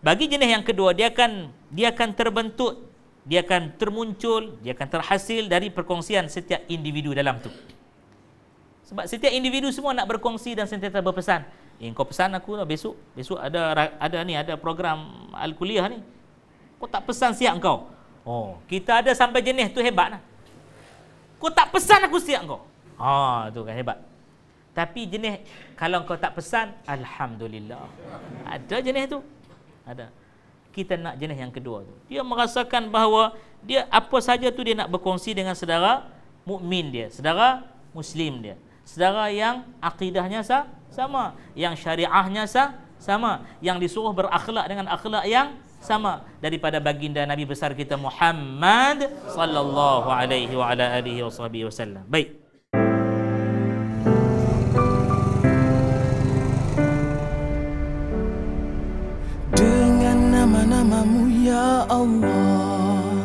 Bagi jenis yang kedua, dia akan terbentuk, dia akan termuncul, dia akan terhasil dari perkongsian setiap individu dalam tu. Sebab setiap individu semua nak berkongsi dan sentiasa berpesan. Kau pesan aku lah besok ada program al-kuliah ni. Kau tak pesan siap kau. Oh, kita ada sampai jenis tu hebat lah. Kau tak pesan aku siap kau. Tu kan hebat. Tapi jenis kalau kau tak pesan, alhamdulillah. Ada jenis tu. Ada. Kita nak jenis yang kedua tu. Dia merasakan bahawa dia apa saja tu dia nak berkongsi dengan saudara mukmin dia, saudara muslim dia, saudara yang akidahnya sama, yang syariahnya sama, yang disuruh berakhlak dengan akhlak yang sama daripada baginda Nabi besar kita Muhammad sallallahu alaihi wa ala alihi wasallam. Baik. Nama-Namamu ya Allah,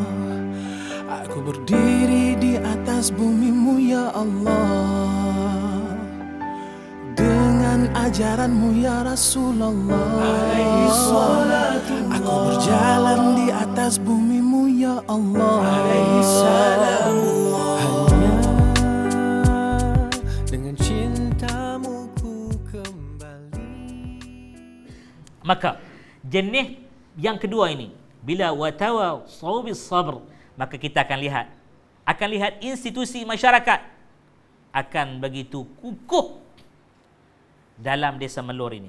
aku berdiri di atas bumimu ya Allah, dengan ajaranmu ya Rasulullah. Aku berjalan di atas bumimu ya Allah, hanya dengan cintamu ku kembali. Maka jenis yang kedua ini, bila watawasau bis sabr, maka kita akan lihat institusi masyarakat akan begitu kukuh dalam desa Melur ini.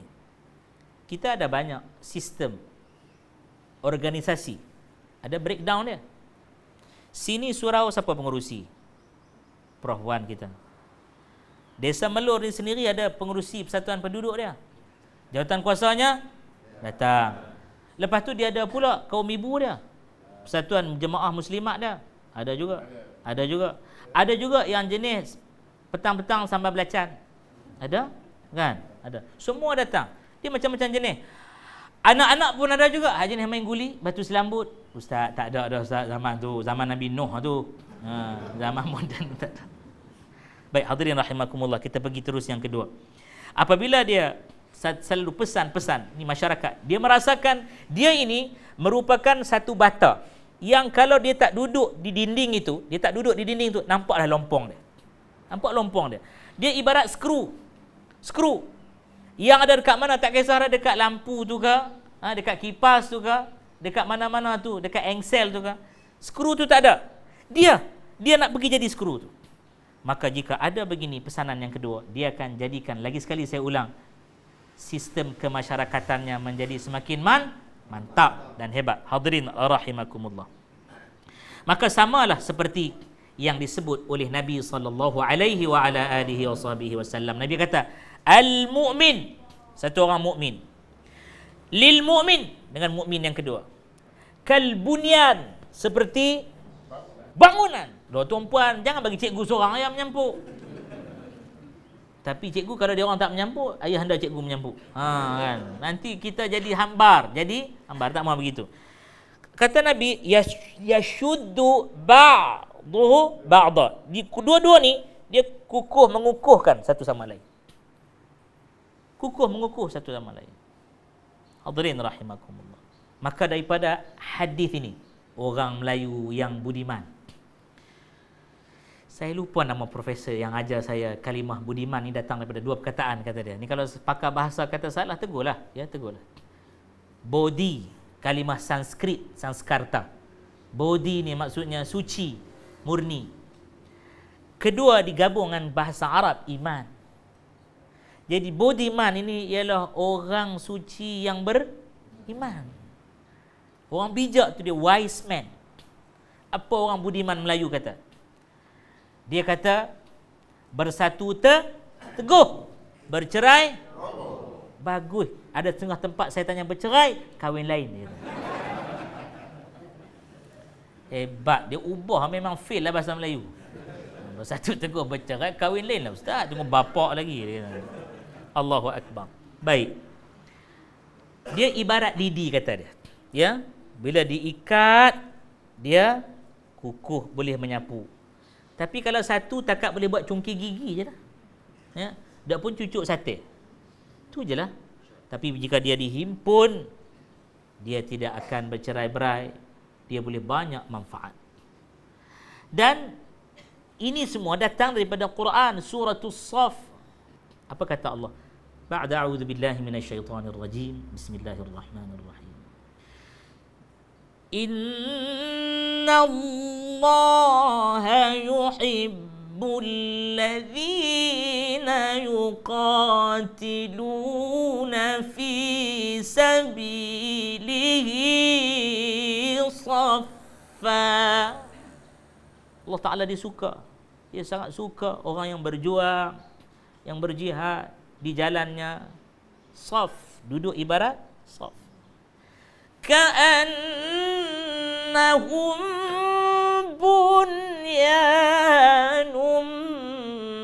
Kita ada banyak sistem organisasi, ada breakdown dia. Sini surau siapa pengurusi? Prof Wan kita. Desa Melur ini sendiri ada pengurusi persatuan penduduk dia. Jawatan kuasanya datang. Lepas tu dia ada pula kaum ibu dia, persatuan jemaah muslimat dia. Ada juga yang jenis petang-petang sambil belacan. Ada kan? Ada. Semua datang. Dia macam-macam jenis. Anak-anak pun ada juga. Jenis main guli, batu selambut. Ustaz, tak ada ustaz zaman tu, zaman Nabi Nuh tu. Zaman moden tak ada. Baik, hadirin rahimakumullah, kita pergi terus yang kedua. Apabila dia selalu pesan-pesan ni masyarakat, dia merasakan dia ini merupakan satu bata yang kalau dia tak duduk di dinding itu, nampaklah lompong dia. Nampak lompong dia. Dia ibarat skru. Yang ada dekat mana tak kisah, ada dekat lampu tu ke, dekat kipas tu ke, dekat mana-mana tu, dekat engsel tu ke. Skru tu tak ada. Dia nak pergi jadi skru tu. Maka jika ada begini pesanan yang kedua, dia akan jadikan, lagi sekali saya ulang, sistem kemasyarakatannya menjadi semakin mantap dan hebat. Hadirin rahimakumullah. Maka samalah seperti yang disebut oleh Nabi sallallahu alaihi wa ala alihi wasallam. Nabi kata, al-mu'min, satu orang mukmin, lil mu'min, dengan mukmin yang kedua, kal bunyan, seperti bangunan. Dua tuan-puan, jangan bagi cikgu seorang yang menyampuk. Tapi cikgu kalau dia orang tak menyampuk, ayah anda cikgu menyampuk. Kan. Nanti kita jadi hambar. Tak mahu begitu. Kata Nabi, yashuddu ba'duhu ba'da. Dua-dua ni dia mengukuhkan satu sama lain. Mengukuh satu sama lain. Hadirin rahimakumullah. Maka daripada hadis ini, orang Melayu yang budiman. Saya lupa nama profesor yang ajar saya kalimah budiman ni datang daripada dua perkataan, kata dia. Ni kalau pakar bahasa kata salah, tegurlah. Bodhi, kalimah Sanskrit, Sanskarta. Bodhi ni maksudnya suci, murni. Kedua digabung dengan bahasa Arab, iman. Jadi budiman ini ialah orang suci yang beriman. Orang bijak tu dia wise man. Apa orang budiman Melayu kata? Dia kata, bersatu teguh, bercerai bagus. Ada setengah tempat saya tanya bercerai, kahwin lain. Dia kata. Hebat, dia ubah, memang fail lah bahasa Melayu. Bersatu teguh, bercerai, kahwin lain lah ustaz. Tunggu bapak lagi. Dia kata. Allahu Akbar. Baik. Dia ibarat lidi, kata dia. Ya, bila diikat, dia kukuh, boleh menyapu. Tapi kalau satu takat boleh buat cungkir gigi je lah. Ya, dia pun cucuk sate. Tu je lah. Tapi jika dia dihimpun, dia tidak akan bercerai-berai, dia boleh banyak manfaat. Dan ini semua datang daripada Quran, suratul Saf. Apa kata Allah? Ba'da a'udzu billahi minasyaitonir rajim. Bismillahirrahmanirrahim. Inna Allaha yuhibbul ladzina yuqatiluna fi sabilihi saffa. Allah Ta'ala dia suka. Dia sangat suka orang yang berjuang, yang berjihad di jalannya. Saf, duduk ibarat saf. Ka'annahum bunyanum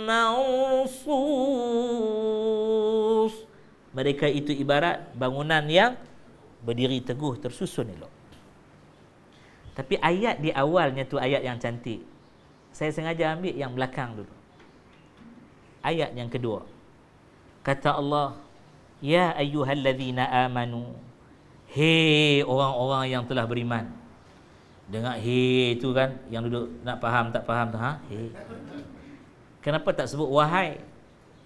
marsus. Mereka itu ibarat bangunan yang berdiri teguh, tersusun elok. Tapi ayat di awalnya tu ayat yang cantik. Saya sengaja ambil yang belakang dulu. Ayat yang kedua. Kata Allah, ya ayyuhallazina amanu. Hei orang-orang yang telah beriman. Dengar hei tu kan, yang duduk nak faham tak faham tu, ha? Hei. Kenapa tak sebut wahai?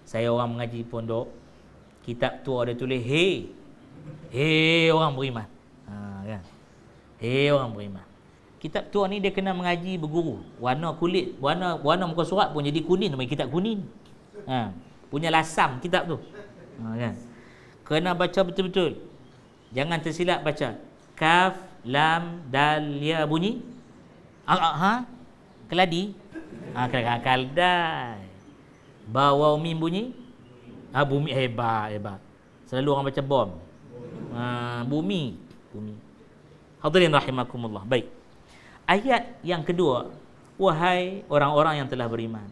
Saya orang mengaji pondok, kitab tu ada tulis hei. Hei orang beriman. Ha kan. Hei orang beriman. Kitab tua ni dia kena mengaji berguru. Warna kulit, warna muka surat pun jadi kuning, namanya kitab kuning. Ha, punya lasam kitab tu. Ha, kan. Kena baca betul-betul. Jangan tersilap baca. Kaf, lam, dal, ya bunyi. Keladi. Kaldai. Ba, waw, mim bunyi. Bumi. Hebat. Selalu orang baca bom. Bumi. Hadirin rahimakumullah. Baik. Ayat yang kedua, wahai orang-orang yang telah beriman.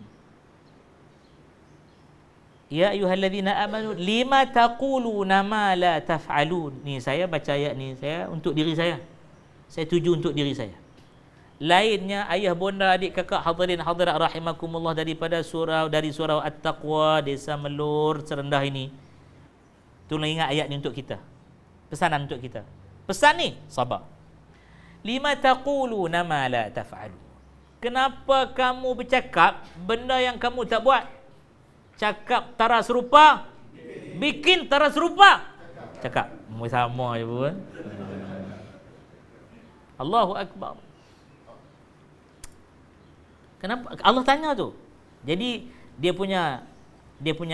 Ya ayyuhalladzina amanu lima taquluna ma la taf'alun. Ni saya baca ayat ni saya untuk diri saya. Saya tuju untuk diri saya. Lainnya ayah bonda adik kakak hadirin hadirat rahimakumullah dari surah At-Taqwa, Desa Melur serendah ini. Tolong ingat ayat ni untuk kita. Pesanan untuk kita. Pesan ni sabar. Lima taquluna ma la taf'alun. Kenapa kamu bercakap benda yang kamu tak buat? Cakap tara serupa, bikin tara serupa. Cakap sama je pun. Allahu Akbar. Kenapa Allah tanya tu? Jadi dia punya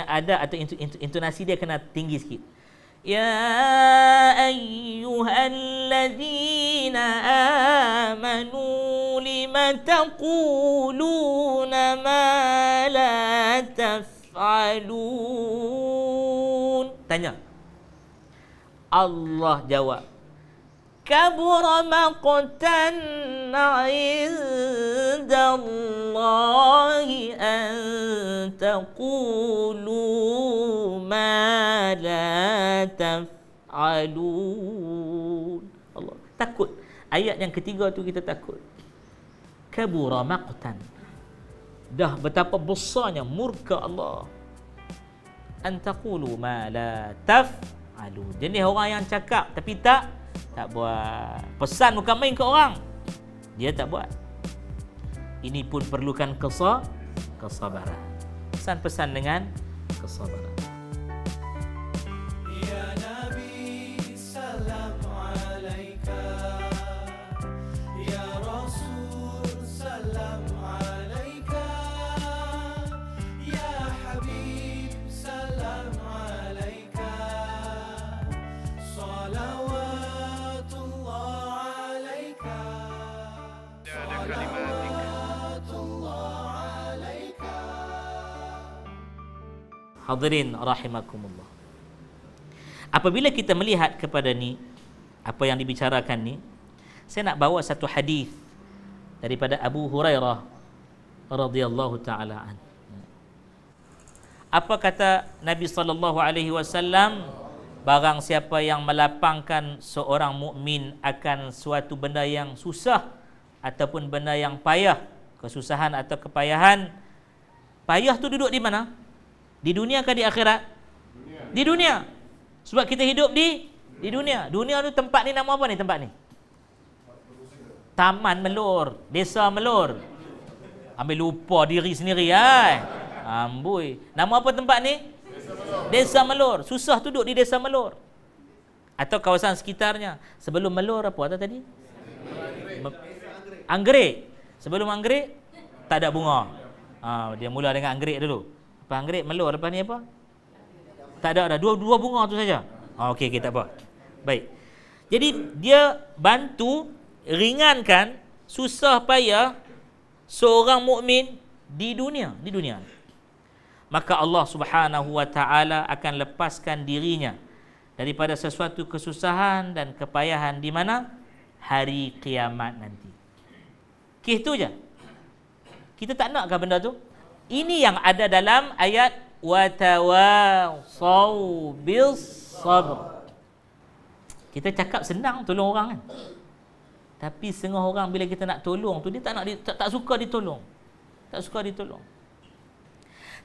ada atau intonasi dia kena tinggi sikit. Ya ayyuhalladzina amanu lima taquluna ma la taf'alun. Tanya. Allah jawab. Kabura maqtan 'indallahi an taqulu ma la taf'alun. Allah takut. Ayat yang ketiga tu kita takut. Kabura maqtan. Dah betapa besarnya murka Allah. An taqulu ma la taf'alun. Jenis orang yang cakap tapi tak buat. Pesan bukan main ke orang, dia tak buat. Ini pun perlukan kesabaran. Pesan-pesan dengan kesabaran. Ya Nabi salam alaika, ya Rasul salam alaika, ya Habib salam alaika, salawatullah alaika, salawatullah alaika. Hadirin rahimakumullah. Apabila kita melihat kepada ni, apa yang dibicarakan ni, saya nak bawa satu hadis daripada Abu Hurairah radhiyallahu taala an. Apa kata Nabi sallallahu alaihi wasallam? Barang siapa yang melapangkan seorang mukmin akan suatu benda yang susah ataupun benda yang payah, kesusahan atau kepayahan. Payah tu duduk di mana? Di dunia ke di akhirat? Di dunia. Sebab kita hidup di Di dunia. Dunia tu tempat ni nama apa ni tempat ni? Taman Melur, Desa Melur. Ambil lupa diri sendiri ai. Amboi. Nama apa tempat ni? Desa Melur. Susah duduk di Desa Melur. Atau kawasan sekitarnya. Sebelum Melur apa tadi? Anggrek. Sebelum anggrek tak ada bunga. Dia mula dengan anggrek dulu. Lepas anggrek Melur, lepas ni apa? Tak ada dua bunga tu saja. Okey, tak apa. Baik. Jadi dia bantu ringankan susah payah seorang mukmin di dunia. Maka Allah Subhanahu wa taala akan lepaskan dirinya daripada sesuatu kesusahan dan kepayahan di mana? Hari kiamat nanti. Itu je. Kita tak nakkan benda tu? Ini yang ada dalam ayat wa tawasau bis sabr. Kita cakap senang tolong orang kan. Tapi setengah orang bila kita nak tolong tu dia tak suka ditolong. Tak suka ditolong.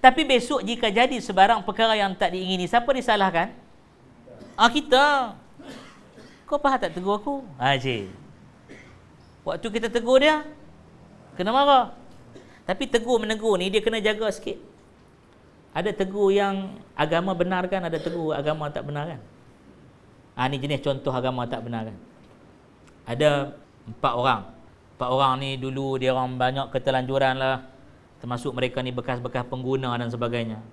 Tapi besok jika jadi sebarang perkara yang tak diingini, siapa disalahkan? Kita. Kau faham tak tegur aku? Cik. Waktu kita tegur dia, kena marah. Tapi tegur-menegur ni dia kena jaga sikit. Ada tegur yang agama benarkan, ada tegur agama tak benarkan. Ni jenis contoh agama tak benarkan. Ada 4 orang. 4 orang ni dulu dia orang banyak ketelanjuran lah. Termasuk mereka ni bekas-bekas pengguna dan sebagainya.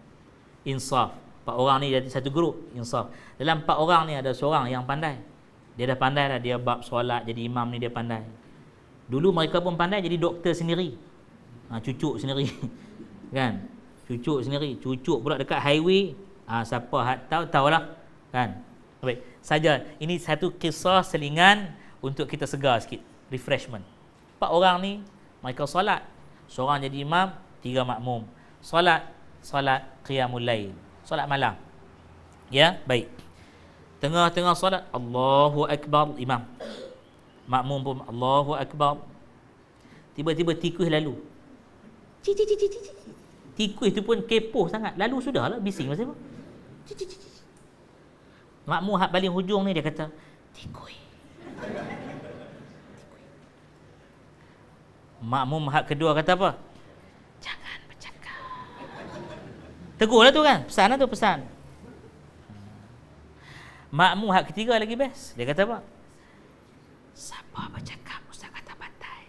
Insaf. 4 orang ni jadi satu grup. Insaf. Dalam 4 orang ni ada seorang yang pandai. Dia dah pandai dah. Dia bab solat jadi imam ni dia pandai. Dulu mereka pun pandai jadi doktor sendiri. Cucuk sendiri. Kan? Cucuk sendiri. Cucuk pula dekat highway. Siapa tahulah. Kan? Baik. Saja. Ini satu kisah selingan untuk kita segar sikit. Refreshment. 4 orang ni mereka solat. Seorang jadi imam, 3 makmum. Solat qiyamul lail. Solat malam. Ya, baik. Tengah-tengah solat, Allahu Akbar, imam. Makmum pun Allahu Akbar. Tiba-tiba tikus lalu. Tikus tu pun kepoh sangat. Lalu sudahlah, bising masa apa? Makmum hak paling hujung ni dia kata, tikus. Makmum hak kedua kata apa? Jangan bercakap. Tegurlah tu kan? Pesan lah tu, pesan. Makmum hak ketiga lagi best. Dia kata apa? Siapa bercakap, Ustaz kata pantai.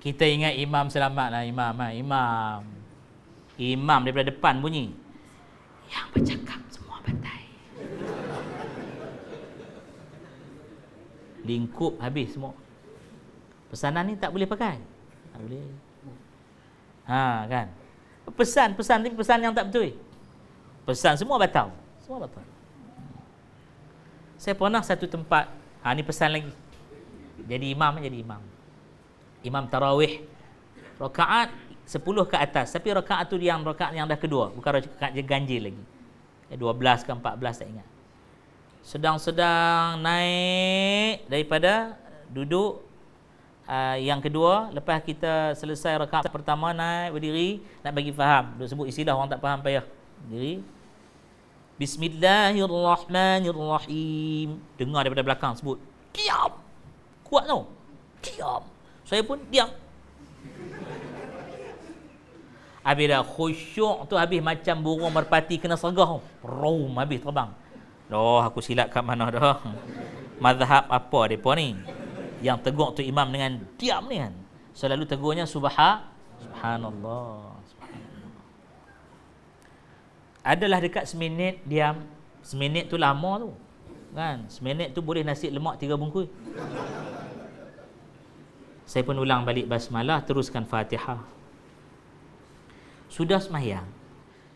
Kita ingat imam selamat lah. Imam daripada depan bunyi. Yang bercakap semua pantai. Lingkup habis semua. Pesanan ni tak boleh pakai. Tak boleh. Kan. Pesan ni pesan yang tak betul. Pesan semua batal. Semua batal. Saya pernah satu tempat, ni pesan lagi. Jadi imam. Imam tarawih. Rakaat 10 ke atas. Tapi rakaat tu rakaat yang dah kedua. Bukan rakaat ganjil lagi. 12 ke 14 tak ingat. Sedang-sedang naik daripada duduk yang kedua. Lepas kita selesai rakaat pertama, naik berdiri, nak bagi faham. Duk sebut istilah orang tak faham payah. Berdiri. Bismillahirrahmanirrahim. Dengar daripada belakang sebut, diam. Kuat tau. Diam. Saya pun diam. Habis dah khusyuk tu, habis macam burung merpati kena sergah. Rom, habis terbang. Aku silap kat mana dah. Mazhab apa mereka ni? Yang tegur tu imam dengan diam ni kan. Selalu tegurnya subhanallah. Adalah dekat seminit diam. Seminit tu lama tu. Kan? Seminit tu boleh nasi lemak 3 bungkus. Saya pun ulang balik basmalah, teruskan Fatihah. Sudah sembahyang.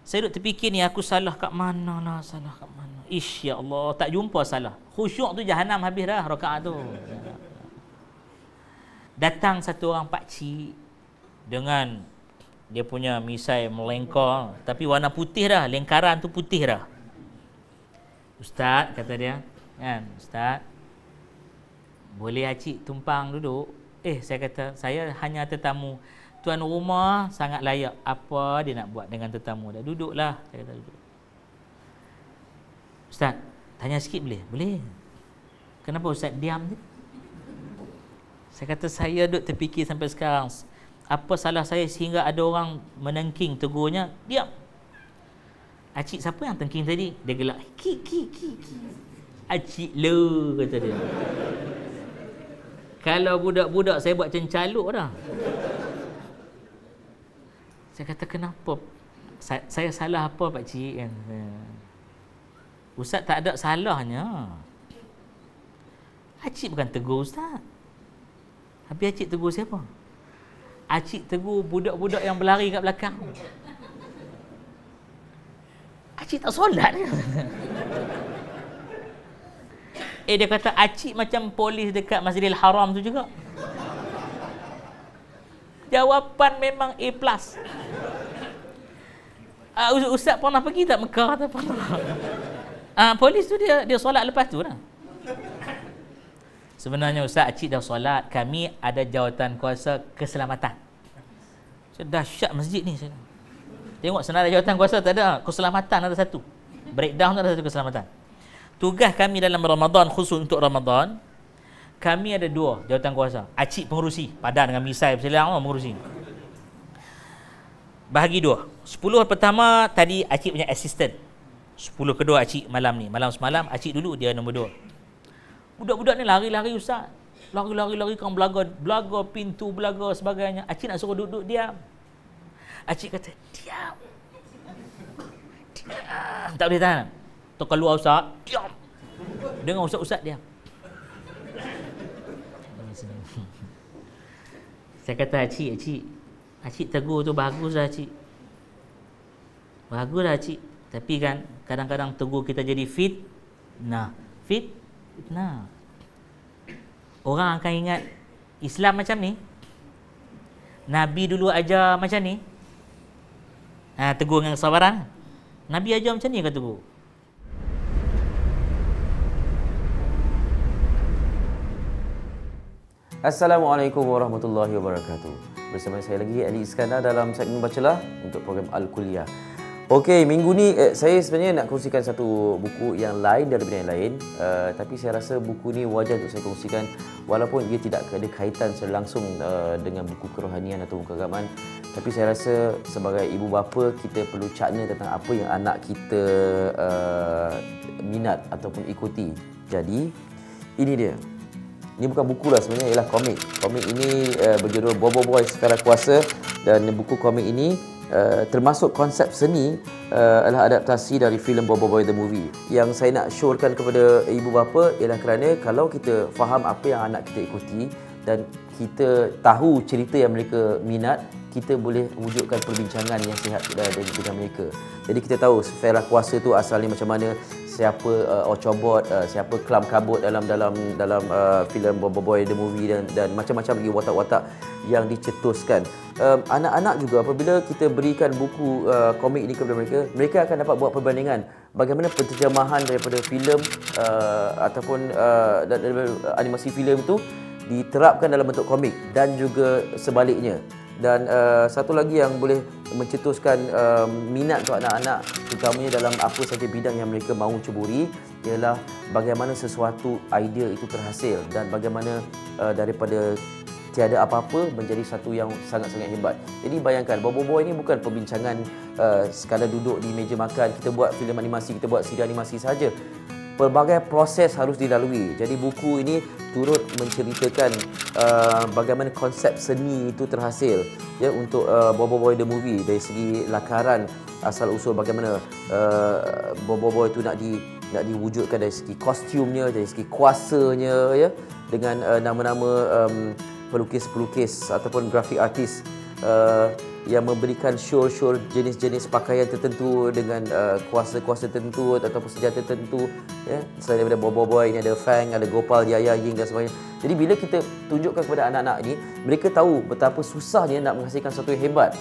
Saya duduk terfikir ni, aku salah kat mana lah, salah kat mana. Ya Allah, tak jumpa salah. Khusyuk tu jahanam habis dah rakaat tu. Datang satu orang pakcik dengan dia punya misai melengkar, tapi warna putih dah, lengkaran tu putih dah. Ustaz, kata dia, kan, Ustaz, boleh acik tumpang duduk? Saya kata, saya hanya tetamu. Tuan rumah sangat layak. Apa dia nak buat dengan tetamu? Dah duduklah. Saya kata duduk. Ustaz, tanya sikit boleh? Boleh. Kenapa Ustaz diam je? Saya kata saya duk terfikir sampai sekarang, apa salah saya sehingga ada orang menengking tegurnya, diam. Acik siapa yang tengking tadi? Dia gelak. Ki. Acik lu, kata dia. Kalau budak-budak saya buat macam caluk dah. Saya kata kenapa? Saya salah apa Pak Cik? Ustaz tak ada salahnya. Acik bukan tegur Ustaz. Habis Acik tegur siapa? Acik tegur budak-budak yang berlari kat belakang. Acik tak solat ke? Dia kata acik macam polis dekat Masjidil Haram tu juga. Jawapan memang A+. Ustaz pernah pergi tak Mekah? Tak pernah. Polis tu dia solat lepas tu lah. Sebenarnya Ustaz, acik dah solat. Kami ada jawatan kuasa keselamatan. Dahsyat masjid ni. Tengok senarai jawatan kuasa tak ada. Keselamatan ada satu. Breakdown ada satu keselamatan. Tugas kami dalam Ramadan, khusus untuk Ramadan, kami ada 2 jawatan kuasa. Acik pengurusi, padan dengan misai berselang mengurusi. Bahagi 2. 10 pertama tadi acik punya assistant. 10 kedua acik malam ni. Malam semalam acik dulu dia nombor 2. Budak-budak ni lari-lari Ustaz. Lari kan belaga pintu, belaga sebagainya. Acik nak suruh duduk diam. Acik kata, diam. Tak boleh tahan. Tu keluar Ustaz, diam. Dengar Ustaz diam. Saya kata, Acik tegur tu bagus dah Acik. Bagus dah Acik. Tapi kan kadang-kadang tegur kita jadi fitnah. Fitnah. Orang akan ingat Islam macam ni. Nabi dulu ajar macam ni. Tegur dengan kesabaran. Nabi ajar macam ni kan tegur. Assalamualaikum warahmatullahi wabarakatuh. Bersama saya lagi Ali Iskandar dalam segmen Bacalah untuk program Al-Kuliah. Okey, minggu ni saya sebenarnya nak kongsikan satu buku yang lain daripada yang lain, tapi saya rasa buku ni wajar untuk saya kongsikan walaupun ia tidak ada kaitan secara langsung dengan buku kerohanian atau buku keagamaan. Tapi saya rasa sebagai ibu bapa kita perlu cakna tentang apa yang anak kita minat ataupun ikuti. Jadi ini dia. Ini bukan buku lah, sebenarnya ialah komik. Komik ini berjudul Bobo Boy Sfera Kuasa, dan buku komik ini termasuk konsep seni adalah adaptasi dari filem Bobo Boy The Movie. Yang saya nak syorkan kepada ibu bapa ialah kerana kalau kita faham apa yang anak kita ikuti dan kita tahu cerita yang mereka minat, kita boleh wujudkan perbincangan yang sihat dengan mereka. Jadi kita tahu sfera kuasa tu asalnya macam mana, siapa Ocobot, siapa Kelam Kabut dalam filem Bobo Boy The Movie, dan macam-macam lagi watak-watak yang dicetuskan. Anak-anak juga apabila kita berikan buku komik ini kepada mereka, mereka akan dapat buat perbandingan bagaimana penterjemahan daripada filem ataupun daripada animasi filem itu diterapkan dalam bentuk komik dan juga sebaliknya. Dan satu lagi yang boleh mencetuskan minat untuk anak-anak, terutamanya dalam apa saja bidang yang mereka mahu ceburi, ialah bagaimana sesuatu idea itu terhasil dan bagaimana daripada tiada apa-apa menjadi satu yang sangat-sangat hebat. Jadi bayangkan, Bobo Boy ini bukan perbincangan sekadar duduk di meja makan, kita buat filem animasi, kita buat siri animasi saja. Pelbagai proses harus dilalui. Jadi buku ini turut menceritakan bagaimana konsep seni itu terhasil ya untuk Bobo Boy The Movie, dari segi lakaran asal usul bagaimana Bobo Boy itu nak diwujudkan, dari segi kostumnya, dari segi kuasanya ya, dengan nama-nama pelukis-pelukis ataupun grafik artis yang memberikan show jenis-jenis pakaian tertentu dengan kuasa-kuasa tertentu ataupun senjata tertentu ya. Selain daripada Bobo Boy ini ada Fang, ada Gopal, Yaya, Ying dan sebagainya. Jadi bila kita tunjukkan kepada anak-anak ini, mereka tahu betapa susahnya nak menghasilkan sesuatu yang hebat,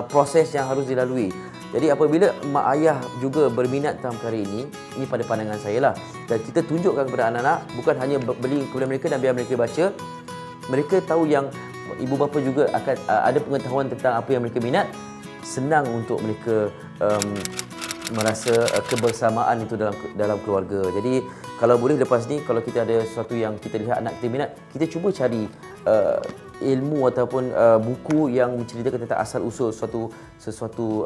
proses yang harus dilalui. Jadi apabila mak ayah juga berminat dalam perkara ini pada pandangan saya lah, dan kita tunjukkan kepada anak-anak, bukan hanya beli kepada mereka dan biar mereka baca, mereka tahu yang ibu bapa juga akan ada pengetahuan tentang apa yang mereka minat, senang untuk mereka merasa kebersamaan itu dalam keluarga. Jadi kalau boleh lepas ni, kalau kita ada sesuatu yang kita lihat anak kita minat, kita cuba cari ilmu ataupun buku yang menceritakan tentang asal usul sesuatu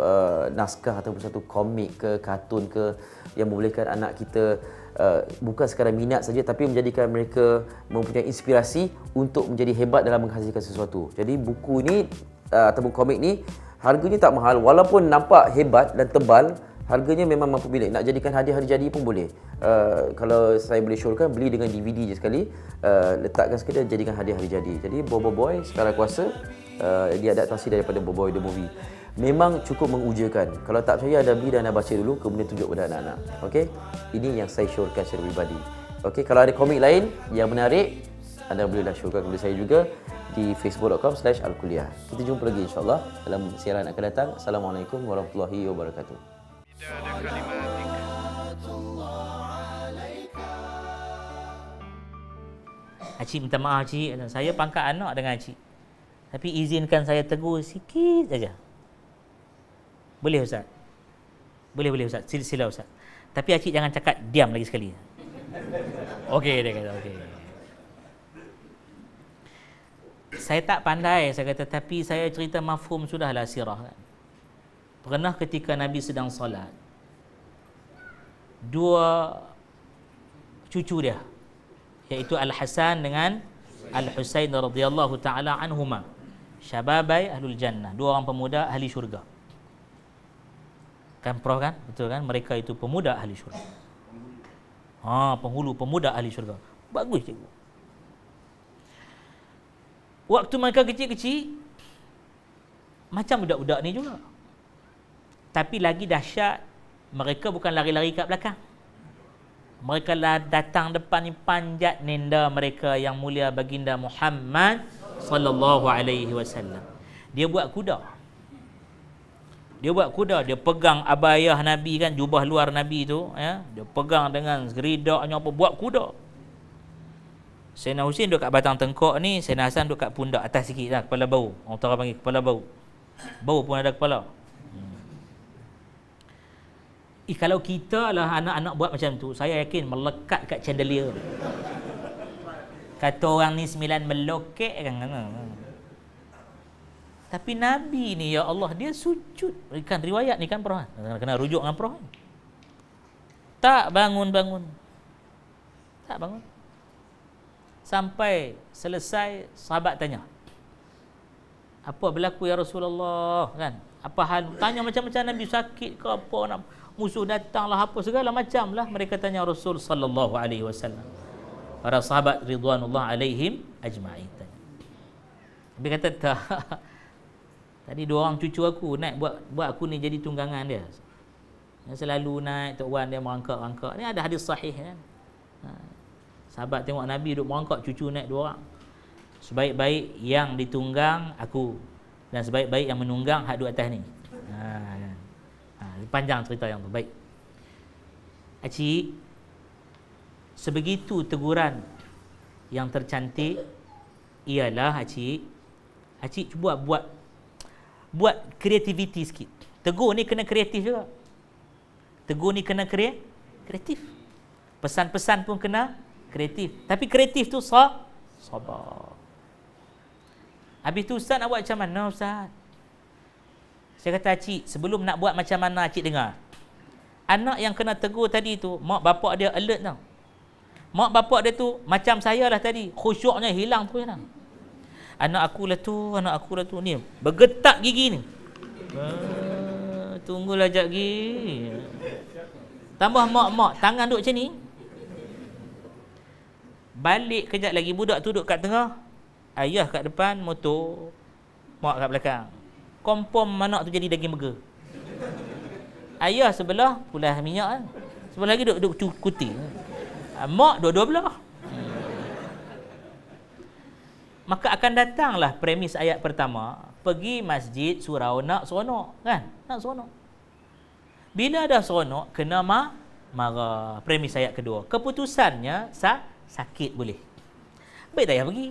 naskah ataupun sesuatu komik ke kartun ke yang membolehkan anak kita bukan sekadar minat saja tapi menjadikan mereka mempunyai inspirasi untuk menjadi hebat dalam menghasilkan sesuatu. Jadi buku ni ataupun komik ni harganya tak mahal, walaupun nampak hebat dan tebal, harganya memang mampu milik. Nak jadikan hadiah hari jadi pun boleh. Kalau saya boleh syorkan, beli dengan DVD je sekali, letakkan sekali dan jadikan hadiah hari jadi. Jadi Bobo Boy Sekara Kuasa, dia adaptasi daripada Bobo Boy The Movie. Memang cukup mengujakan. Kalau tak percaya, anda beli dan anda baca dulu, kemudian tunjuk pada anak-anak. Okey? Ini yang saya syorkan secara pribadi. Okey, kalau ada komik lain yang menarik, anda bolehlah syorkan kepada saya juga di facebook.com/alkuliah. Kita jumpa lagi insya-Allah dalam siaran akan datang. Assalamualaikum warahmatullahi wabarakatuh. Acik minta maaf cik, saya pangkat anak dengan acik. Tapi izinkan saya tegur sikit saja. Boleh Ustaz? Boleh Ustaz. Sila Ustaz. Tapi acik jangan cakap diam lagi sekali. Okey, dia kata okey. Saya tak pandai, saya kata, tapi saya cerita mafhum sudahlah sirah kan. Pernah ketika Nabi sedang solat, dua cucu dia, iaitu Al-Hasan dengan Al-Husain radhiyallahu taala anhuma, syababai ahlul jannah, dua orang pemuda ahli syurga. Kan prof kan? Betul kan? Mereka itu pemuda ahli syurga. Penghulu pemuda ahli syurga. Bagus cikgu. Waktu mereka kecil-kecil macam budak-budak ni juga. Tapi lagi dahsyat, mereka bukan lari-lari kat belakang. Mereka datang depan ni, panjat nenda mereka yang mulia baginda Muhammad sallallahu alaihi wasallam. Dia buat kuda. Dia pegang abayah Nabi kan, jubah luar Nabi tu ya. Dia pegang dengan geridaknya apa, buat kuda. Sayyidina Husain duduk kat batang tengkok ni, Sayyidina Hasan duduk kat pundak atas sikit lah, kepala bau. Orang utara panggil kepala bau. Bau pun ada kepala. Kalau kita lah anak-anak buat macam tu, saya yakin melekat kat chandelier. Kata orang ni 9 melokek kan. Tapi Nabi ni, ya Allah, dia sujud. Kan riwayat ni kan Prof. Kena rujuk dengan Prof. Tak bangun-bangun. Tak bangun. Sampai selesai, sahabat tanya, apa berlaku ya Rasulullah kan? Apa hal? Tanya macam-macam, Nabi sakit ke apa, nak musuh datanglah apa segala macam lah mereka tanya Rasul sallallahu alaihi wasallam. Para sahabat ridwanullah alaihim ajma'in. Nabi kata tak. Tadi dua orang cucu aku naik buat aku ni jadi tunggangan dia. Yang selalu naik Tok Wan dia merangkak-rangkak. Ni ada hadis sahih kan. Sahabat tengok Nabi duduk merangkak, cucu naik dua orang. Sebaik-baik yang ditunggang aku, dan sebaik-baik yang menunggang hak duduk atas ni. Panjang cerita yang tu. Baik. Acik, sebegitu teguran yang tercantik ialah acik cuba buat kreativiti sikit. Tegur ni kena kreatif juga. Tegur ni kena kreatif. Pesan-pesan pun kena kreatif. Tapi kreatif tu sabar. Habis tu Ustaz nak buat macam mana Ustaz? Saya kata acik, sebelum nak buat macam mana acik dengar. Anak yang kena tegur tadi tu, mak bapak dia alert tau. Mak bapak dia tu macam saya lah tadi, khusyuknya hilang tu kan. Anak aku lah tu ni bergetak gigi ni. Tunggulah jap lagi. Tambah mak tangan duduk macam ni. Balik kejap lagi, budak tu duduk kat tengah, ayah kat depan motor, mak kat belakang. Kompom anak tu jadi daging burger. Ayah sebelah pulas minyak kan. Sebelah lagi duduk kuti. Mak dua-dua belah. Maka akan datanglah premis ayat pertama, pergi masjid surau nak seronok kan? Nak seronok. Bila dah seronok, kena marah. Premis ayat kedua. Keputusannya sakit boleh. Baik tak payah pergi.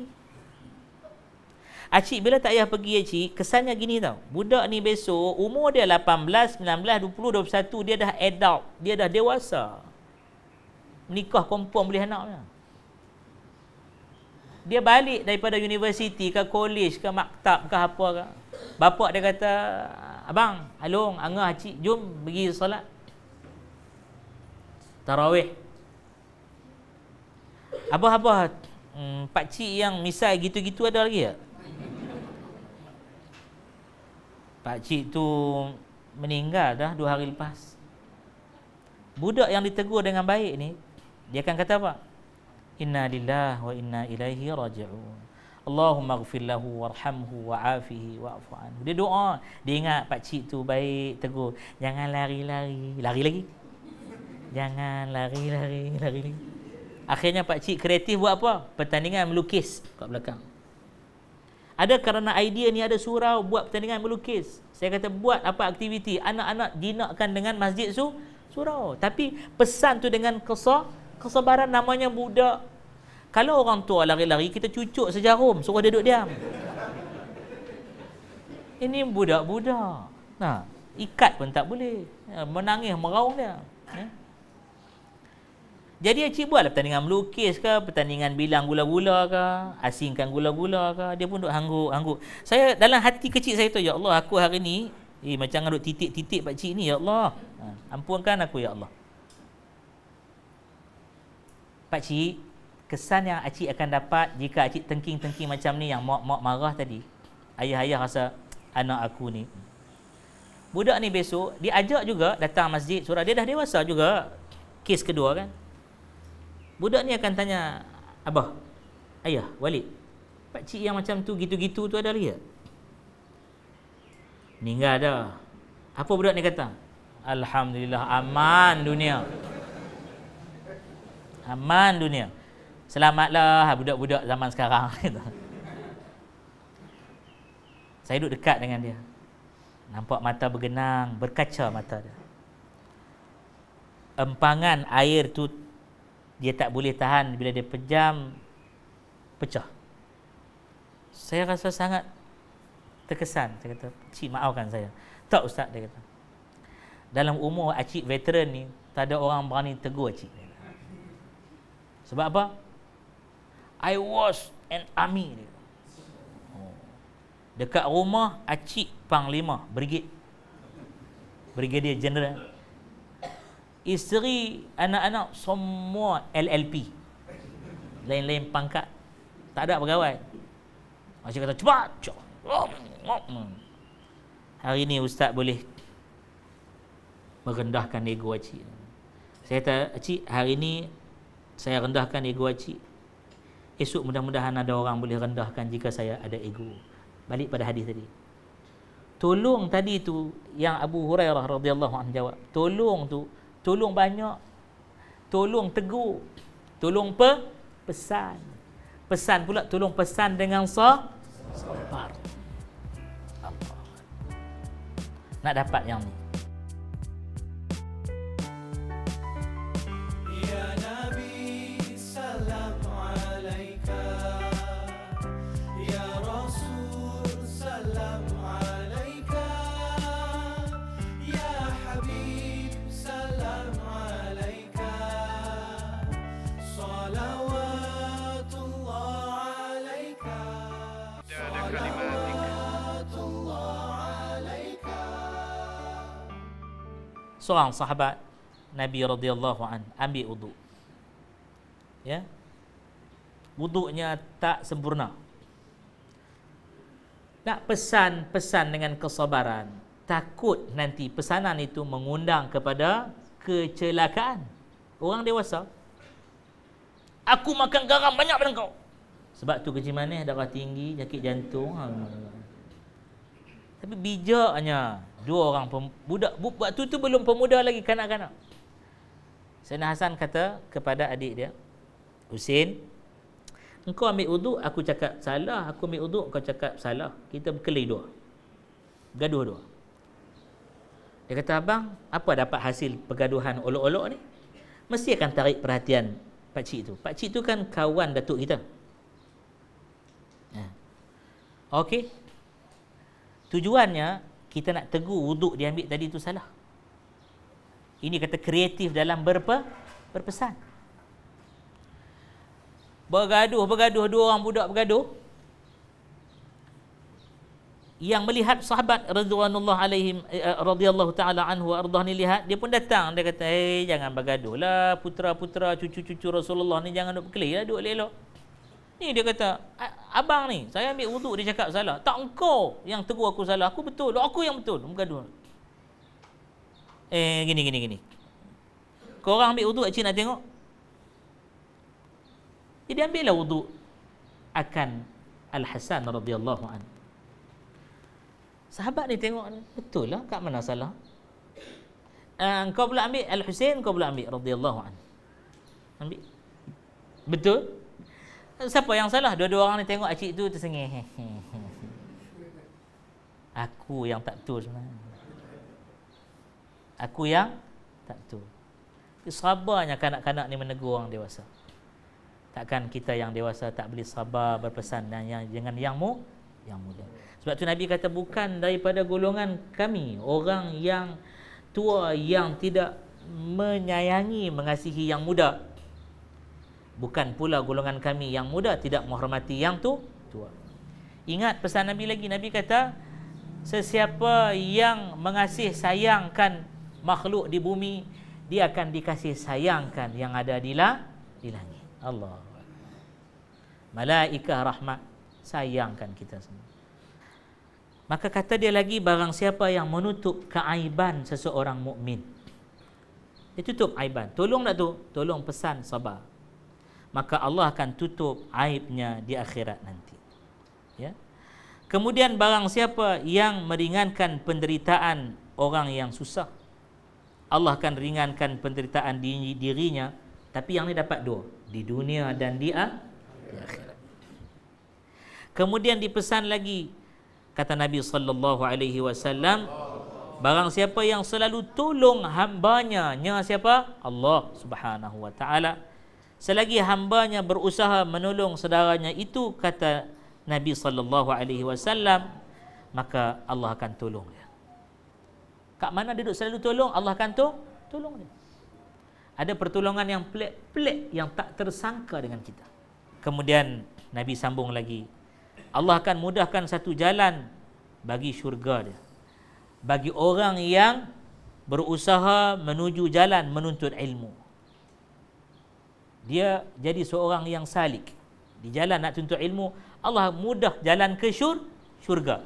Acik bila tak payah pergi acik, kesannya gini tau. Budak ni besok umur dia 18, 19, 20, 21, dia dah adult, dia dah dewasa. Menikah perempuan boleh anaknya. Dia balik daripada universiti ke college ke maktab ke apa ke. Bapak dia kata, abang, along, angah acik, jom pergi solat tarawih. Abah-abah, pakcik yang misal gitu-gitu ada lagi tak? Pakcik tu meninggal dah 2 hari lepas. Budak yang ditegur dengan baik ni, dia akan kata apa? Inna lillahi wa inna ilaihi raji'un. Allahumma ighfir lahu warhamhu wa'afihi wa'fu anhu. Dia doa, dia ingat pakcik tu baik, tegur, jangan lari-lari, lari lagi. Jangan lari-lari, lari lagi. Akhirnya pakcik kreatif buat apa? Pertandingan melukis kat belakang. Ada kerana idea ni ada surau buat pertandingan melukis. Saya kata buat apa aktiviti, anak-anak jinakkan dengan masjid surau. Tapi pesan tu dengan kesabaran, namanya budak. Kalau orang tua lari-lari, kita cucuk sejarum, suruh dia duduk diam. Ini budak-budak. Nah, ikat pun tak boleh. Menangis, meraung dia. Jadi acik buatlah pertandingan melukis ke, pertandingan bilang gula-gula ke, asingkan gula-gula ke, dia pun duk hangguk-hangguk. Saya dalam hati kecil saya tu, ya Allah, aku hari ni macam duk titik-titik pakcik ni, ya Allah. Ampunkan aku, ya Allah. Pakcik, kesan yang acik akan dapat jika acik tengking-tengking macam ni, yang mak-mak marah tadi, ayah-ayah rasa anak aku ni. Budak ni besok dia ajak juga datang masjid surau, dia dah dewasa juga. Kes kedua kan. Budak ni akan tanya, abah, ayah, Walid, pakcik yang macam tu, gitu-gitu tu ada lagi tak? Meninggal dah. Apa budak ni kata? Alhamdulillah, aman dunia. Aman dunia. Selamatlah budak-budak zaman sekarang. Saya duduk dekat dengan dia. Nampak mata bergenang, berkaca mata dia. Empangan air tu dia tak boleh tahan, bila dia pejam, pecah. Saya rasa sangat terkesan. Saya kata, cik maafkan saya. Tak ustaz, dia kata. Dalam umur acik veteran ni, tak ada orang berani tegur acik. Sebab apa? I was an army. Dekat rumah acik panglima, Brigadier General. Isteri, anak-anak semua LLP. Lain-lain pangkat. Tak ada pegawai. Acik kata, cepat. Hari ni ustaz boleh merendahkan ego acik. Saya kata, acik, hari ni saya rendahkan ego acik. Esok mudah-mudahan ada orang boleh rendahkan jika saya ada ego. Balik pada hadis tadi. Tolong tadi tu yang Abu Hurairah radhiyallahu anhu jawab. Tolong tu, tolong banyak. Tolong tegur. Tolong pesan. Pesan pula, tolong pesan dengan sabar. Allah. Nak dapat yang ni. Seorang sahabat Nabi radhiyallahu an ambil wuduk. Ya. Wuduknya tak sempurna. Nak pesan dengan kesabaran. Takut nanti pesanan itu mengundang kepada kecelakaan. Orang dewasa. Aku makan garam banyak pada kau. Sebab tu kecil manis, darah tinggi, sakit jantung. Tapi bijaknya dua orang budak waktu tu belum pemuda lagi, kanak-kanak. Sayyidina Hasan kata kepada adik dia, Husin, engkau ambil wuduk, aku cakap salah, aku ambil wuduk, kau cakap salah. Kita berkelahi dua. Gaduh dua. Dia kata, abang, apa dapat hasil pergaduhan olok-olok ni? Mesti akan tarik perhatian pakcik tu. Pakcik tu kan kawan datuk kita. Okey. Tujuannya kita nak tegur wuduk dia ambil tadi tu salah. Ini kata kreatif dalam berpesan. Bergaduh dua orang budak bergaduh. Yang melihat sahabat radhiyallahu taala anhu ardah ni lihat, dia pun datang, dia kata, jangan bergaduhlah putera-putera cucu-cucu Rasulullah ni, jangan duk berkelahi lah, duk elok-elok. Ni dia kata, abang ni saya ambil wuduk, dia cakap salah. Tak, engkau yang tegur aku salah, aku betul, aku yang betul. Bergaduh. Gini. Korang ambil wuduk, cik nak tengok. Jadi ambillah wuduk akan Al-Hasan radhiyallahu anhu. Sahabat ni tengok, betul lah, kat mana salah? Kau pula ambil Al-Husain, kau pula ambil radhiyallahu anhu. Ambil. Betul? Siapa yang salah? Dua-dua orang ni tengok acik tu tersengih. Aku yang tak betul sebenarnya. Aku yang tak betul. Sabarnya kanak-kanak ni menegur orang dewasa. Takkan kita yang dewasa tak boleh sabar berpesan dengan yang muda. Sebab tu Nabi kata, bukan daripada golongan kami orang yang tua yang tidak menyayangi, mengasihi yang muda. Bukan pula golongan kami yang muda tidak menghormati yang tua. Ingat pesan Nabi lagi. Nabi kata, sesiapa yang mengasih sayangkan makhluk di bumi, dia akan dikasih sayangkan yang ada di langit. Allah. Malaikah rahmat sayangkan kita semua. Maka kata dia lagi, barang siapa yang menutup keaiban seseorang mukmin, dia tutup aiban. Tolong tak tu? Tolong pesan sabar. Maka Allah akan tutup aibnya di akhirat nanti. Ya. Kemudian barang siapa yang meringankan penderitaan orang yang susah, Allah akan ringankan penderitaan dirinya. Tapi yang ni dapat dua, di dunia dan di akhirat. Kemudian dipesan lagi, kata Nabi sallallahu alaihi wasallam, barang siapa yang selalu tolong hambanya, siapa? Allah Subhanahu wa taala. Selagi hambanya berusaha menolong saudaranya itu, kata Nabi sallallahu alaihi wasallam, maka Allah akan tolong dia. Kat mana dia duduk selalu tolong, Allah akan tolong dia. Ada pertolongan yang pelik-pelik yang tak tersangka dengan kita. Kemudian Nabi sambung lagi, Allah akan mudahkan satu jalan bagi syurga dia, bagi orang yang berusaha menuju jalan menuntut ilmu. Dia jadi seorang yang salik di jalan nak tuntut ilmu, Allah mudah jalan ke syurga.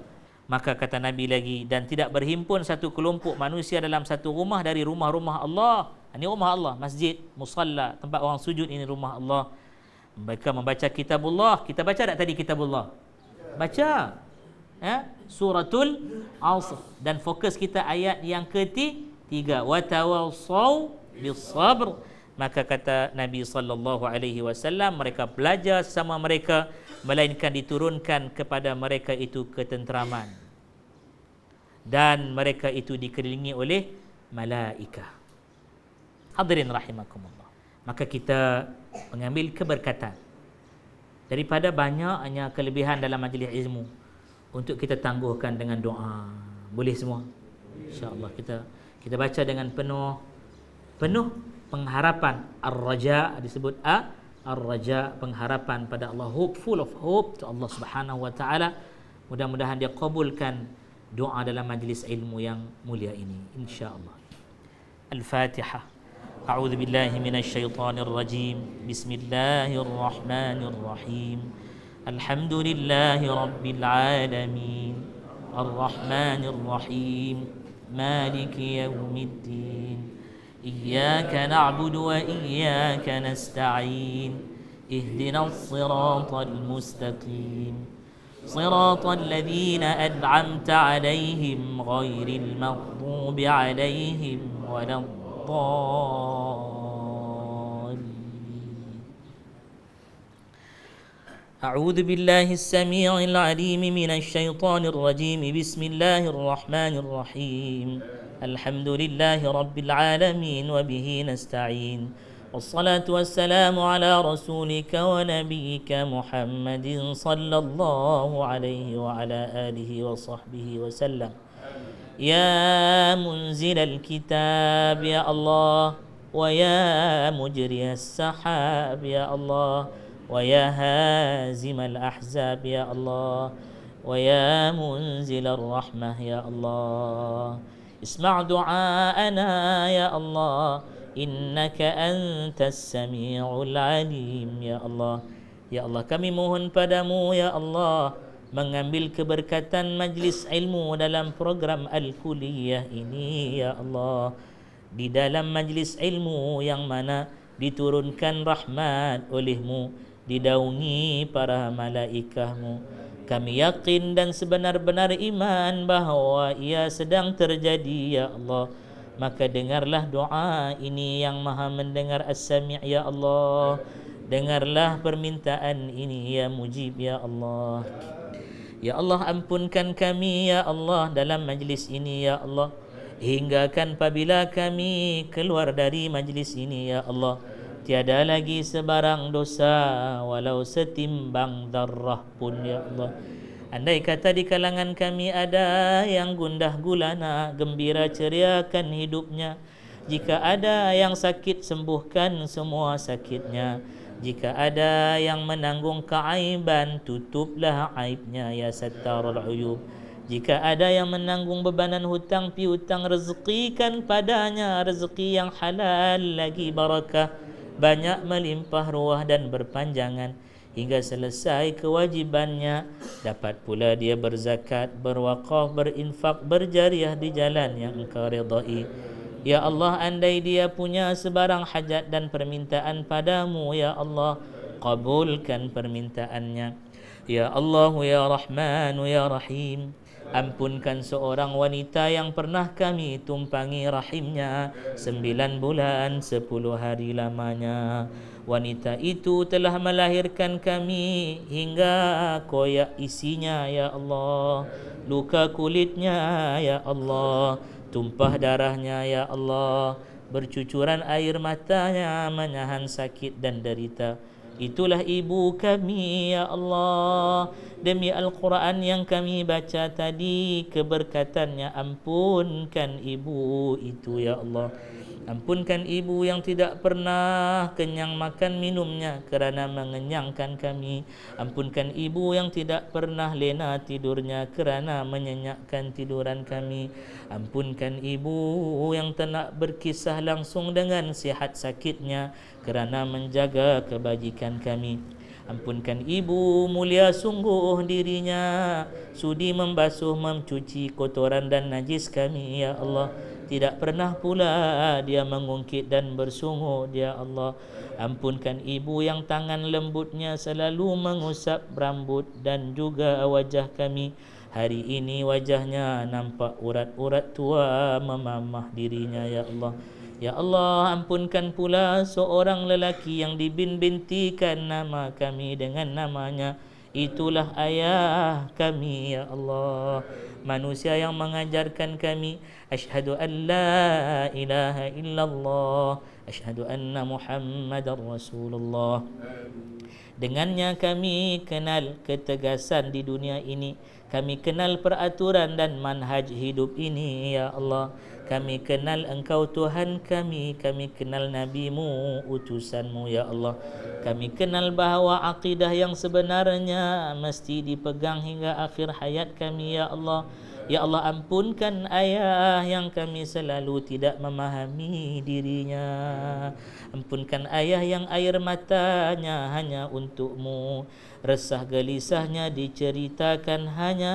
Maka kata Nabi lagi, dan tidak berhimpun satu kelompok manusia dalam satu rumah dari rumah-rumah Allah. Ini rumah Allah, masjid, musalla, tempat orang sujud, ini rumah Allah. Mereka membaca kitabullah. Kita baca tak tadi kitabullah? Baca. Suratul Asr. Dan fokus kita ayat yang ketiga, wa tawassaw bis-sabr. Maka kata Nabi sallallahu alaihi wasallam, mereka belajar sama mereka, melainkan diturunkan kepada mereka itu ketenteraman, dan mereka itu dikelilingi oleh malaikah. Hadirin rahimakumullah. Maka kita mengambil keberkatan daripada banyaknya kelebihan dalam majlis ilmu untuk kita tangguhkan dengan doa. Boleh semua? InsyaAllah kita baca dengan penuh pengharapan. Ar-raja disebut ar-raja, pengharapan pada Allah, hope, full of hope to Allah Subhanahu wa taala. Mudah-mudahan dia kabulkan doa dalam majlis ilmu yang mulia ini, insya-Allah. Al-Fatihah. A'udzu billahi minasy syaithanir rajim. Bismillahir rahmanir rahim. Alhamdulillahi rabbil alamin. Ar-rahmanir rahim. Maliki yaumiddin. إياك نعبد وإياك نستعين اهدنا الصراط المستقيم صراط الذين أنعمت عليهم غير المغضوب عليهم ولا الضالين. أعوذ بالله السميع العليم من الشيطان الرجيم. بسم الله الرحمن الرحيم. الحمد لله رب العالمين وبه نستعين. والصلاة والسلام على رسولك ونبيك محمد صلى الله عليه وعلى آله وصحبه وسلم. يا منزل الكتاب يا الله، ويا مجري السحاب يا الله، ويا هازم الأحزاب يا الله، ويا منزل الرحمة يا الله، اسمع دعاءنا يا الله، إنك أنت السميع العليم يا الله. Ya Allah, kami mohon padamu ya Allah, mengambil keberkatan majlis ilmu dalam program Al-Kuliah ini ya Allah. Di dalam majlis ilmu yang mana diturunkan rahmat olehmu, didaungi para malaikahmu. Kami yakin dan sebenar-benar iman bahawa ia sedang terjadi ya Allah. Maka dengarlah doa ini yang maha mendengar as-sami' ya Allah. Dengarlah permintaan ini ya mujib ya Allah. Ya Allah, ampunkan kami ya Allah dalam majlis ini ya Allah. Hinggakan apabila kami keluar dari majlis ini ya Allah, tiada lagi sebarang dosa walau setimbang darah pun ya Allah. Andai kata di kalangan kami ada yang gundah gulana, gembira ceriakan hidupnya. Jika ada yang sakit, sembuhkan semua sakitnya. Jika ada yang menanggung keaiban, tutuplah aibnya ya Sattarul Uyub. Jika ada yang menanggung bebanan hutang piutang, rezekikan padanya rezeki yang halal lagi barakah, banyak melimpah ruah dan berpanjangan hingga selesai kewajibannya. Dapat pula dia berzakat, berwaqaf, berinfak, berjariah di jalan yang engkau ridai. Ya Allah, andai dia punya sebarang hajat dan permintaan padamu ya Allah, kabulkan permintaannya. Ya Allah, ya Rahman, ya Rahim, ampunkan seorang wanita yang pernah kami tumpangi rahimnya 9 bulan 10 hari lamanya. Wanita itu telah melahirkan kami hingga koyak isinya ya Allah, luka kulitnya ya Allah, tumpah darahnya ya Allah, bercucuran air matanya menahan sakit dan derita. Itulah ibu kami ya Allah. Demi Al-Quran yang kami baca tadi, keberkatannya ampunkan ibu itu ya Allah. Ampunkan ibu yang tidak pernah kenyang makan minumnya kerana mengenyangkan kami. Ampunkan ibu yang tidak pernah lena tidurnya kerana menyenyakkan tiduran kami. Ampunkan ibu yang tak nak berkisah langsung dengan sihat sakitnya kerana menjaga kebajikan kami. Ampunkan ibu mulia sungguh dirinya, sudi membasuh mencuci kotoran dan najis kami ya Allah. Tidak pernah pula dia mengungkit dan bersungut ya Allah. Ampunkan ibu yang tangan lembutnya selalu mengusap rambut dan juga wajah kami. Hari ini wajahnya nampak urat-urat tua memamah dirinya ya Allah. Ya Allah, ampunkan pula seorang lelaki yang dibintikan nama kami dengan namanya. Itulah ayah kami ya Allah. Manusia yang mengajarkan kami asyhadu an la ilaha illallah, asyhadu anna Muhammadar Rasulullah. Dengannya kami kenal ketegasan di dunia ini. Kami kenal peraturan dan manhaj hidup ini ya Allah. Kami kenal Engkau Tuhan kami. Kami kenal Nabi-Mu, utusan-Mu ya Allah. Kami kenal bahawa akidah yang sebenarnya mesti dipegang hingga akhir hayat kami ya Allah. Ya Allah, ampunkan ayah yang kami selalu tidak memahami dirinya. Ampunkan ayah yang air matanya hanya untuk-Mu, resah gelisahnya diceritakan hanya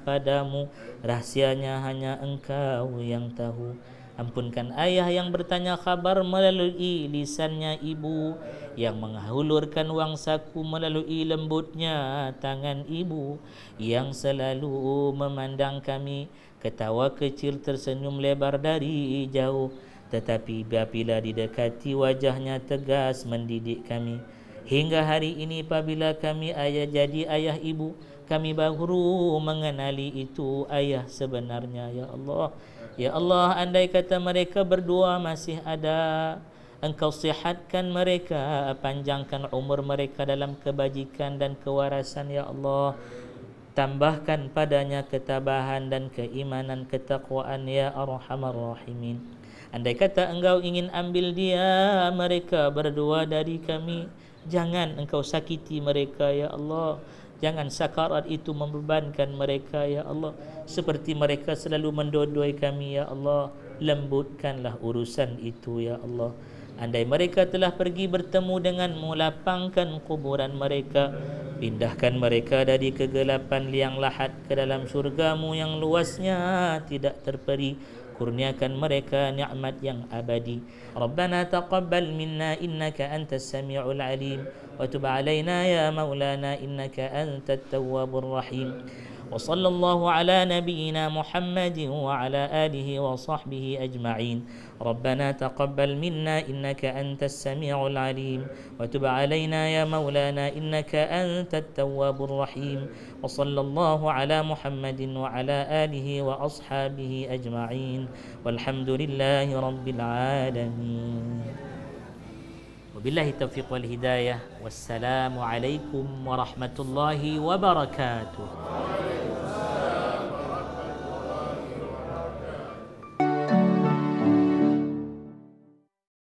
padamu, rahsianya hanya Engkau yang tahu. Ampunkan ayah yang bertanya khabar melalui lisannya ibu, yang menghulurkan wang saku melalui lembutnya tangan ibu, yang selalu memandang kami, ketawa kecil tersenyum lebar dari jauh, tetapi apabila didekati wajahnya tegas mendidik kami. Hingga hari ini apabila kami jadi ayah ibu, kami baru mengenali itu ayah sebenarnya ya Allah. Ya Allah, andai kata mereka berdua masih ada, Engkau sihatkan mereka, panjangkan umur mereka dalam kebajikan dan kewarasan ya Allah. Tambahkan padanya ketabahan dan keimanan, ketakwaan ya Arhamar Rahimin. Andai kata engkau ingin ambil dia mereka berdua dari kami, jangan engkau sakiti mereka ya Allah. Jangan sakarat itu membebankan mereka ya Allah. Seperti mereka selalu mendodoi kami ya Allah, lembutkanlah urusan itu ya Allah. Andai mereka telah pergi bertemu denganmu, lapangkan kuburan mereka, pindahkan mereka dari kegelapan liang lahat ke dalam syurgamu yang luasnya tidak terperi. Kurniakan mereka nikmat yang abadi. Rabbana taqabbal minna innaka antas sami'ul alim wa tub alaina ya maulana innaka antat tawwabur rahim. وصلى الله على نبينا محمد وعلى آله وصحبه أجمعين. ربنا تقبل منا إنك أنت السميع العليم وتب علينا يا مولانا إنك أنت التواب الرحيم. وصلى الله على محمد وعلى آله وأصحابه أجمعين والحمد لله رب العالمين. وبالله التوفيق والهداية والسلام عليكم ورحمة الله وبركاته.